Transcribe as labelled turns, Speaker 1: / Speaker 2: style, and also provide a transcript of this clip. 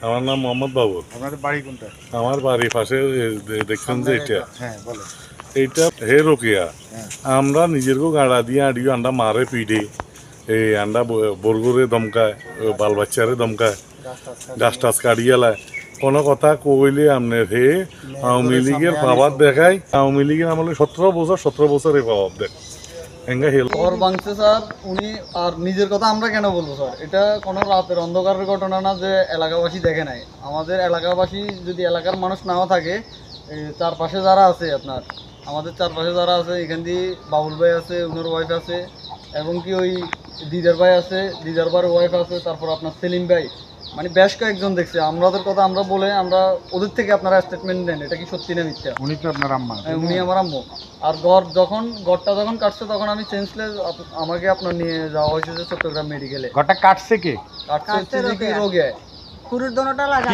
Speaker 1: আমার নাম মোহাম্মদ বাবুর।
Speaker 2: আপনাদের বাড়ি কোনটা?
Speaker 1: আমার বাড়ির পাশে দেখছেন যে এটা
Speaker 2: হ্যাঁ বলো।
Speaker 1: এইটা হে রোকিয়া।
Speaker 2: হ্যাঁ।
Speaker 1: আমরা নিজেরকেও গাড়া দিয়ে আডিও আন্ডা মারে পিডে এই আন্ডা বরগুরে দমকায় বাল বাচ্চারে দমকায় গাছ টাছ কাটিয়ালায় কোনো কথা কইলে আপনার হে আওয়ামী লীগের পাওয়ার দেখায়। আওয়ামী লীগের আমলে 17 বছর এই পাওয়ার দেখ হেঙ্গা হেল
Speaker 3: ঘর ভাঙছে স্যার উনি। আর নিজের কথা আমরা কেন বলবো স্যার? এটা কোনো রাতের অন্ধকারের ঘটনা না যে এলাকাবাসী দেখে নাই। আমাদের এলাকাবাসী যদি এলাকার মানুষ নাও থাকে, চারপাশে যারা আছে আপনার, আমাদের চারপাশে যারা আছে, এখান দিয়ে বাবুল ভাই আছে, উনার ওয়াইফ আছে, এবং কি ওই দিদার ভাই আছে, দিদার ভাইয়ের ওয়াইফ আছে, তারপর আপনার সেলিম ভাই, মানে বেশ কয়েকজন দেখছে। আমাদের কথা আমরা বলে আমরা ওদের থেকে আপনারা স্টেটমেন্ট নেন এটা কি সত্যি না মিথ্যা।
Speaker 2: উনি তো আপনার আম্মা।
Speaker 3: উনি আমার আম্মু। আর ঘরটা যখন কাটছে তখন আমি সেন্সলেস, আমাকে আপনার নিয়ে যাওয়া হয়েছে যে চট্টগ্রাম মেডিকেলে।
Speaker 2: ঘরটা কাটছে কে?
Speaker 3: কাটছে হচ্ছে যে কি রোগে
Speaker 4: পুরুষ দোনোটা লাগা